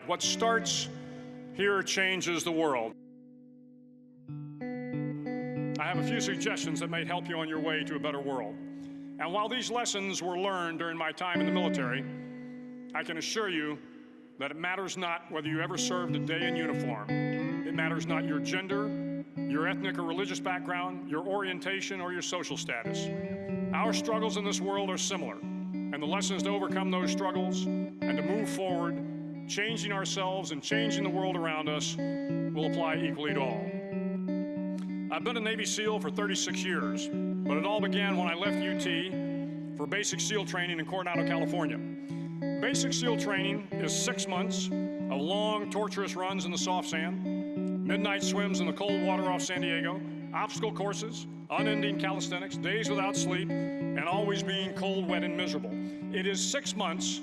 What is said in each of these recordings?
What starts here changes the world. I have a few suggestions that may help you on your way to a better world. And while these lessons were learned during my time in the military, I can assure you that it matters not whether you ever served a day in uniform. It matters not your gender, your ethnic or religious background, your orientation, or your social status. Our struggles in this world are similar, and the lessons to overcome those struggles and to move forward, changing ourselves and changing the world around us, will apply equally to all. I've been a Navy SEAL for 36 years, but it all began when I left UT for basic SEAL training in Coronado, California. Basic SEAL training is 6 months of long, torturous runs in the soft sand, midnight swims in the cold water off San Diego, obstacle courses, unending calisthenics, days without sleep, and always being cold, wet, and miserable. It is 6 months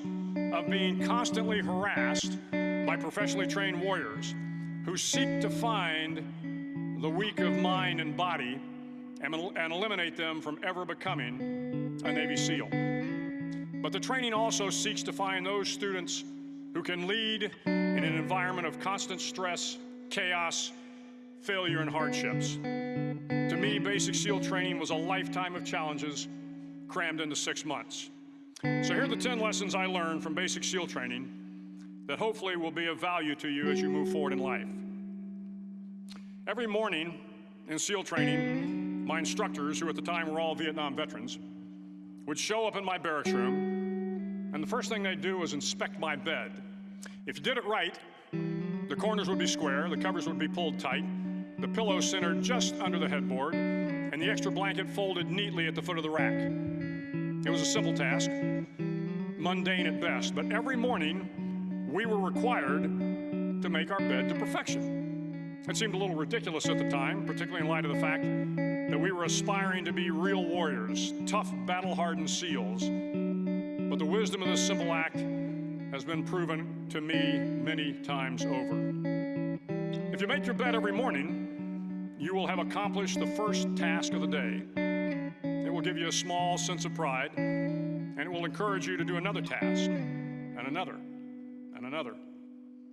of being constantly harassed by professionally trained warriors who seek to find the weak of mind and body and eliminate them from ever becoming a Navy SEAL. But the training also seeks to find those students who can lead in an environment of constant stress, chaos, failure, and hardships. To me, basic SEAL training was a lifetime of challenges crammed into 6 months. So here are the 10 lessons I learned from basic SEAL training that hopefully will be of value to you as you move forward in life. Every morning in SEAL training, my instructors, who at the time were all Vietnam veterans, would show up in my barracks room, and the first thing they'd do was inspect my bed. If you did it right, the corners would be square, the covers would be pulled tight, the pillow centered just under the headboard, and the extra blanket folded neatly at the foot of the rack. It was a simple task, mundane at best, but every morning we were required to make our bed to perfection. It seemed a little ridiculous at the time, particularly in light of the fact that we were aspiring to be real warriors, tough, battle-hardened SEALs. But the wisdom of this simple act has been proven to me many times over. If you make your bed every morning, you will have accomplished the first task of the day. It will give you a small sense of pride, and it will encourage you to do another task, and another, and another.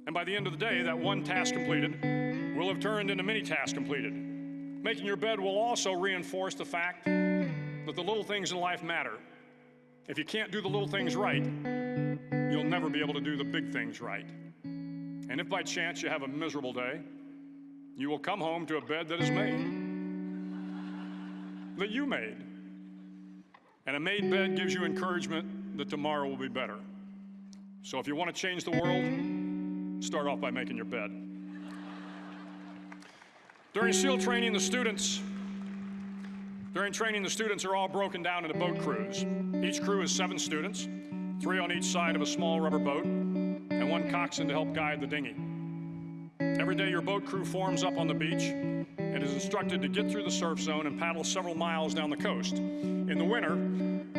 And by the end of the day, that one task completed will have turned into many tasks completed. Making your bed will also reinforce the fact that the little things in life matter. If you can't do the little things right, you'll never be able to do the big things right. And if by chance you have a miserable day, you will come home to a bed that is made, that you made. And a made bed gives you encouragement that tomorrow will be better. So if you want to change the world, start off by making your bed. During SEAL training, the students are all broken down into boat crews. Each crew is 7 students, 3 on each side of a small rubber boat, and 1 coxswain to help guide the dinghy. Every day, your boat crew forms up on the beach and is instructed to get through the surf zone and paddle several miles down the coast. In the winter,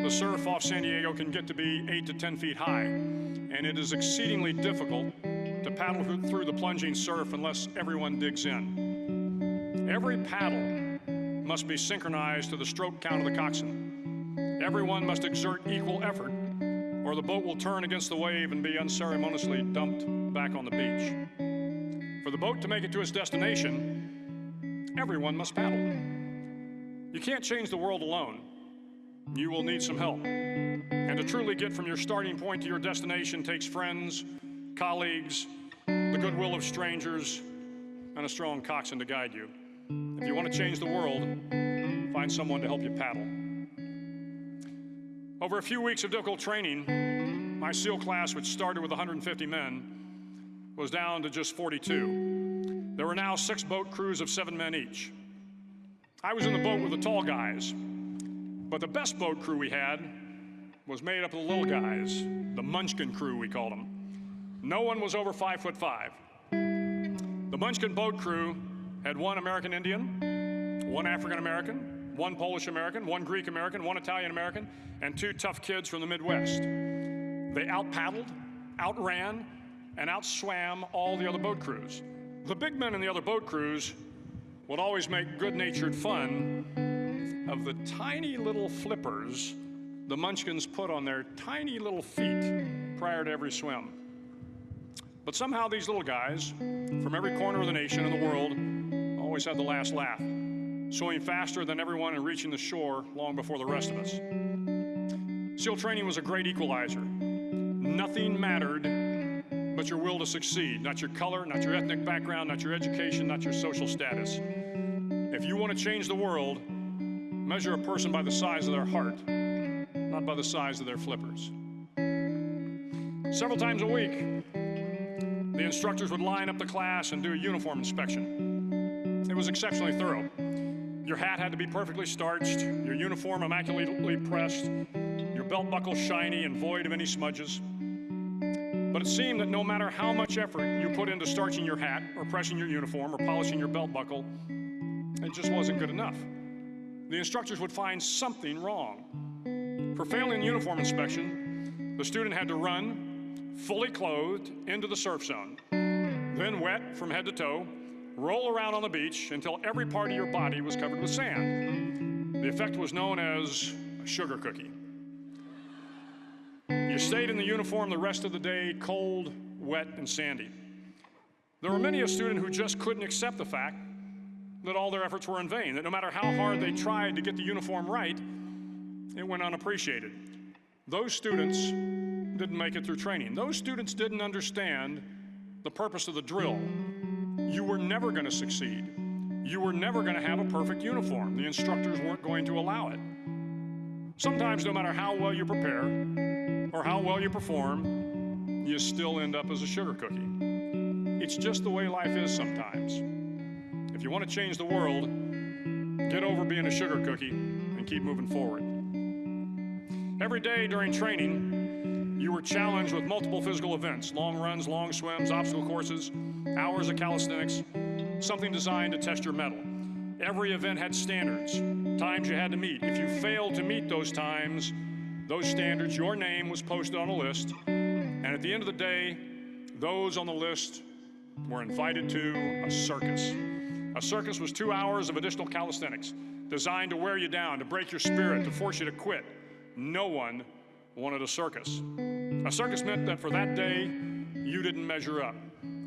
the surf off San Diego can get to be 8 to 10 feet high, and it is exceedingly difficult to paddle through the plunging surf unless everyone digs in. Every paddle must be synchronized to the stroke count of the coxswain. Everyone must exert equal effort, or the boat will turn against the wave and be unceremoniously dumped back on the beach. For the boat to make it to its destination, everyone must paddle. You can't change the world alone. You will need some help. And to truly get from your starting point to your destination takes friends, colleagues, the goodwill of strangers, and a strong coxswain to guide you. If you want to change the world, find someone to help you paddle. Over a few weeks of difficult training, my SEAL class, which started with 150 men, was down to just 42. There were now 6 boat crews of 7 men each. I was in the boat with the tall guys, but the best boat crew we had was made up of the little guys, the Munchkin crew, we called them. No one was over 5'5". The Munchkin boat crew had 1 American Indian, 1 African American, 1 Polish American, 1 Greek American, 1 Italian American, and 2 tough kids from the Midwest. They out-paddled, outran, and outswam all the other boat crews. The big men in the other boat crews would always make good-natured fun of the tiny little flippers the Munchkins put on their tiny little feet prior to every swim. But somehow these little guys from every corner of the nation and the world always had the last laugh, swimming faster than everyone and reaching the shore long before the rest of us. SEAL training was a great equalizer. Nothing mattered but your will to succeed, not your color, not your ethnic background, not your education, not your social status. If you want to change the world, measure a person by the size of their heart, not by the size of their flippers. Several times a week, the instructors would line up the class and do a uniform inspection. It was exceptionally thorough. Your hat had to be perfectly starched, your uniform immaculately pressed, your belt buckle shiny and void of any smudges. But it seemed that no matter how much effort you put into starching your hat or pressing your uniform or polishing your belt buckle, it just wasn't good enough. The instructors would find something wrong. For failing the uniform inspection, the student had to run, fully clothed, into the surf zone, then wet from head to toe, roll around on the beach until every part of your body was covered with sand. The effect was known as a sugar cookie. You stayed in the uniform the rest of the day, cold, wet, and sandy. There were many a student who just couldn't accept the fact that all their efforts were in vain, that no matter how hard they tried to get the uniform right, it went unappreciated. Those students didn't make it through training. Those students didn't understand the purpose of the drill. You were never going to succeed. You were never going to have a perfect uniform. The instructors weren't going to allow it. Sometimes, no matter how well you prepare or how well you perform, you still end up as a sugar cookie. It's just the way life is sometimes. If you want to change the world, get over being a sugar cookie and keep moving forward. Every day during training, you were challenged with multiple physical events: long runs, long swims, obstacle courses, hours of calisthenics, something designed to test your mettle. Every event had standards, times you had to meet. If you failed to meet those times, those standards, your name was posted on a list, and at the end of the day, those on the list were invited to a circus. A circus was 2 hours of additional calisthenics, designed to wear you down, to break your spirit, to force you to quit. No one wanted a circus. A circus meant that for that day, you didn't measure up.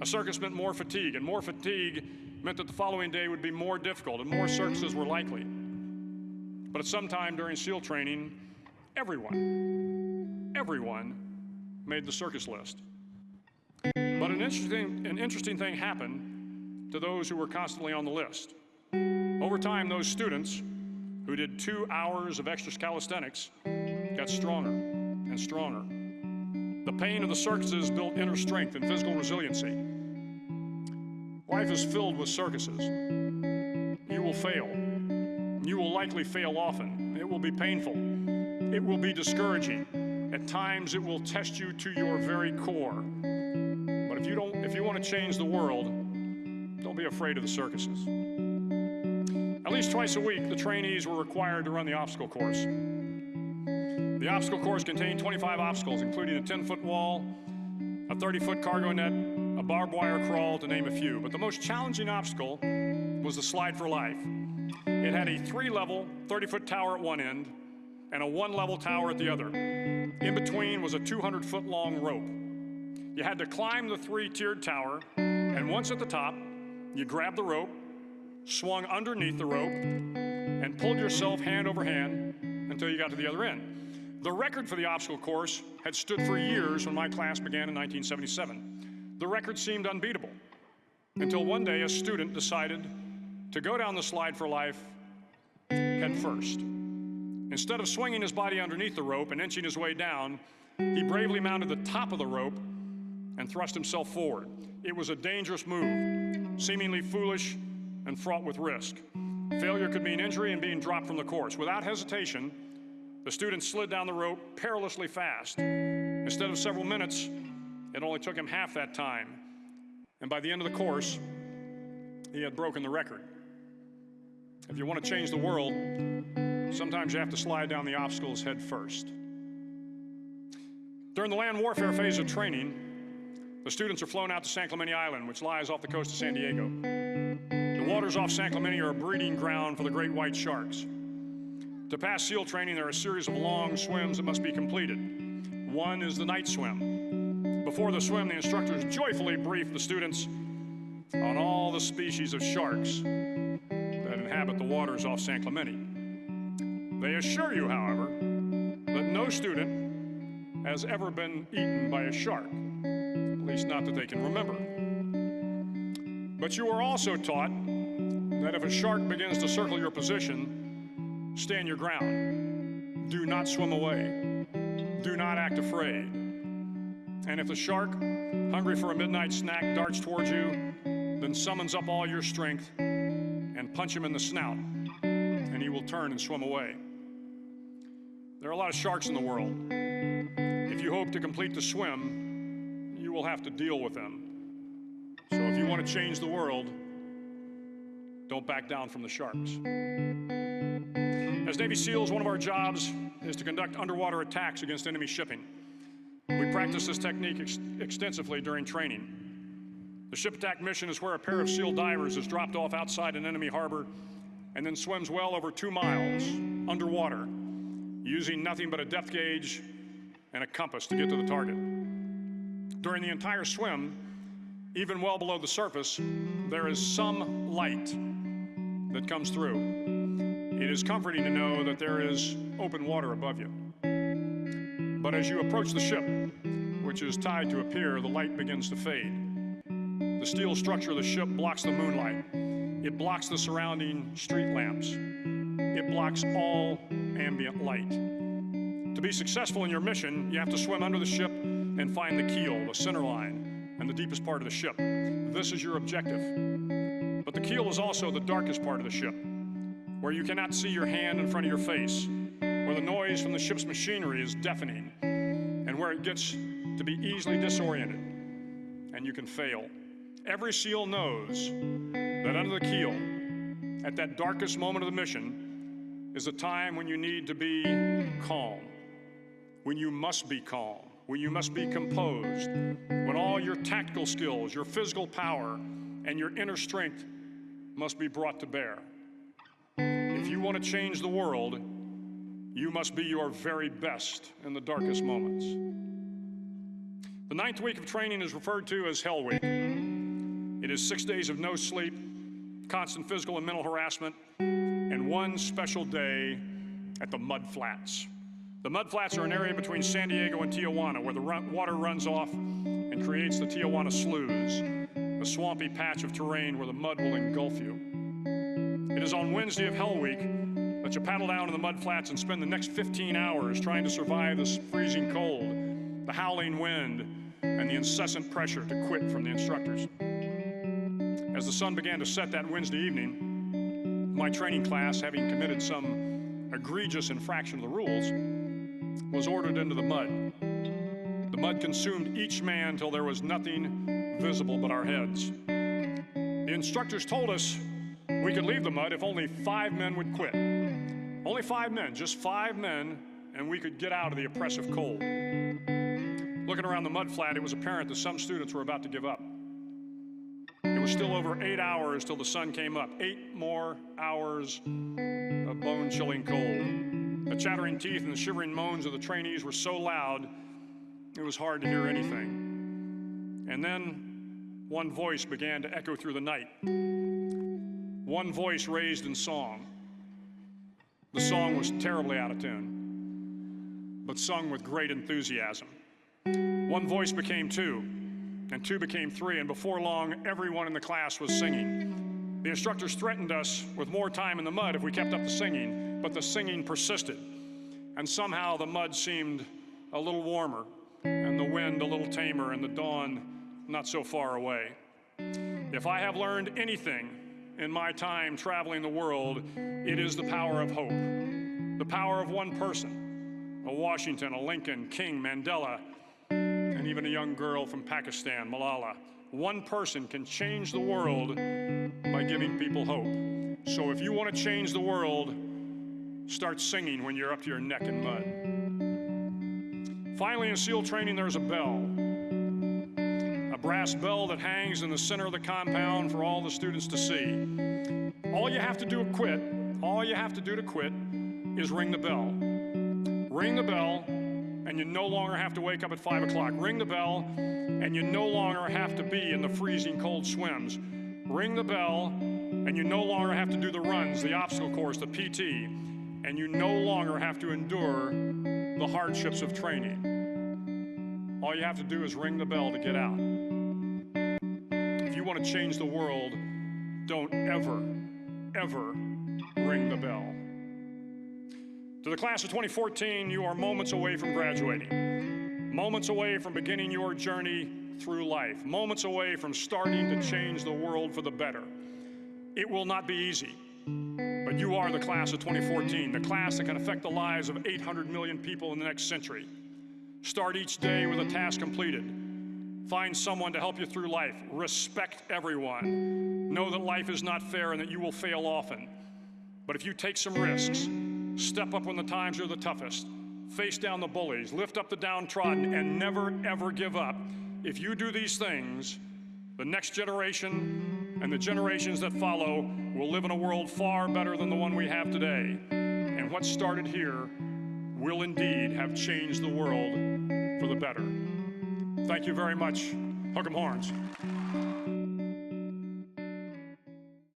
A circus meant more fatigue, and more fatigue meant that the following day would be more difficult, and more circuses were likely. But at some time during SEAL training, everyone made the circus list. But an interesting thing happened to those who were constantly on the list. Over time, those students who did 2 hours of extra calisthenics got stronger and stronger. The pain of the circuses built inner strength and physical resiliency. Life is filled with circuses. You will fail. You will likely fail often. It will be painful. It will be discouraging. At times, it will test you to your very core. But if you want to change the world, don't be afraid of the circuses. At least twice a week, the trainees were required to run the obstacle course. The obstacle course contained 25 obstacles, including a 10-foot wall, a 30-foot cargo net, a barbed wire crawl, to name a few. But the most challenging obstacle was the slide for life. It had a 3-level, 30-foot tower at one end and a 1-level tower at the other. In between was a 200-foot long rope. You had to climb the 3-tiered tower, and once at the top, you grabbed the rope, swung underneath the rope, and pulled yourself hand over hand until you got to the other end. The record for the obstacle course had stood for years when my class began in 1977. The record seemed unbeatable until one day a student decided to go down the slide for life head first. Instead of swinging his body underneath the rope and inching his way down, he bravely mounted the top of the rope and thrust himself forward. It was a dangerous move, seemingly foolish and fraught with risk. Failure could mean injury and being dropped from the course. Without hesitation, the student slid down the rope perilously fast. Instead of several minutes, it only took him half that time. And by the end of the course, he had broken the record. If you want to change the world, sometimes you have to slide down the obstacles head first. During the land warfare phase of training, the students are flown out to San Clemente Island, which lies off the coast of San Diego. The waters off San Clemente are a breeding ground for the great white sharks. To pass SEAL training, there are a series of long swims that must be completed. One is the night swim. Before the swim, the instructors joyfully brief the students on all the species of sharks that inhabit the waters off San Clemente. They assure you, however, that no student has ever been eaten by a shark, at least not that they can remember. But you are also taught that if a shark begins to circle your position, stand your ground. Do not swim away. Do not act afraid. And if the shark, hungry for a midnight snack, darts towards you, then summons up all your strength and punch him in the snout, and he will turn and swim away. There are a lot of sharks in the world. If you hope to complete the swim, you will have to deal with them. So if you want to change the world, don't back down from the sharks. As Navy SEALs, one of our jobs is to conduct underwater attacks against enemy shipping. We practice this technique extensively during training. The ship attack mission is where a pair of SEAL divers is dropped off outside an enemy harbor and then swims well over 2 miles underwater, using nothing but a depth gauge and a compass to get to the target. During the entire swim, even well below the surface, there is some light that comes through. It is comforting to know that there is open water above you. But as you approach the ship, which is tied to a pier, the light begins to fade. The steel structure of the ship blocks the moonlight. It blocks the surrounding street lamps. It blocks all ambient light. To be successful in your mission, you have to swim under the ship and find the keel, the center line, and the deepest part of the ship. This is your objective. But the keel is also the darkest part of the ship, where you cannot see your hand in front of your face, where the noise from the ship's machinery is deafening, and where it gets to be easily disoriented, and you can fail. Every SEAL knows that under the keel, at that darkest moment of the mission, is a time when you need to be calm, when you must be calm, when you must be composed, when all your tactical skills, your physical power, and your inner strength must be brought to bear. If you want to change the world, you must be your very best in the darkest moments. The 9th week of training is referred to as Hell Week. It is 6 days of no sleep, constant physical and mental harassment, and one special day at the Mud Flats. The Mud Flats are an area between San Diego and Tijuana where the water runs off and creates the Tijuana Sloughs, a swampy patch of terrain where the mud will engulf you. It is on Wednesday of Hell Week that you paddle down to the Mud Flats and spend the next 15 hours trying to survive this freezing cold, the howling wind, and the incessant pressure to quit from the instructors. As the sun began to set that Wednesday evening, my training class, having committed some egregious infraction of the rules, was ordered into the mud. The mud consumed each man till there was nothing visible but our heads. The instructors told us we could leave the mud if only 5 men would quit. Only 5 men, just 5 men, and we could get out of the oppressive cold. Looking around the mud flat, it was apparent that some students were about to give up. It was still over 8 hours till the sun came up. 8 more hours of bone-chilling cold. The chattering teeth and the shivering moans of the trainees were so loud, it was hard to hear anything. And then one voice began to echo through the night. One voice raised in song. The song was terribly out of tune, but sung with great enthusiasm. One voice became 2, and 2 became 3, and before long, everyone in the class was singing. The instructors threatened us with more time in the mud if we kept up the singing, but the singing persisted, and somehow the mud seemed a little warmer, and the wind a little tamer, and the dawn not so far away. If I have learned anything in my time traveling the world, it is the power of hope, the power of one person, a Washington, a Lincoln, King, Mandela, and even a young girl from Pakistan, Malala. One person can change the world by giving people hope. So if you want to change the world, start singing when you're up to your neck in mud. Finally, in SEAL training, there's a bell. A brass bell that hangs in the center of the compound for all the students to see. All you have to do to quit is ring the bell. Ring the bell, and you no longer have to wake up at 5 o'clock. Ring the bell, and you no longer have to be in the freezing cold swims. Ring the bell, and you no longer have to do the runs, the obstacle course, the PT, and you no longer have to endure the hardships of training. All you have to do is ring the bell to get out. If you want to change the world, don't ever, ever ring the bell. To the class of 2014, you are moments away from graduating, moments away from beginning your journey through life, moments away from starting to change the world for the better. It will not be easy, but you are the class of 2014, the class that can affect the lives of 800 million people in the next century. Start each day with a task completed. Find someone to help you through life. Respect everyone. Know that life is not fair and that you will fail often. But if you take some risks, step up when the times are the toughest, face down the bullies, lift up the downtrodden, and never, ever give up. If you do these things, the next generation and the generations that follow will live in a world far better than the one we have today. And what started here will indeed have changed the world for the better. Thank you very much. Hook 'em horns.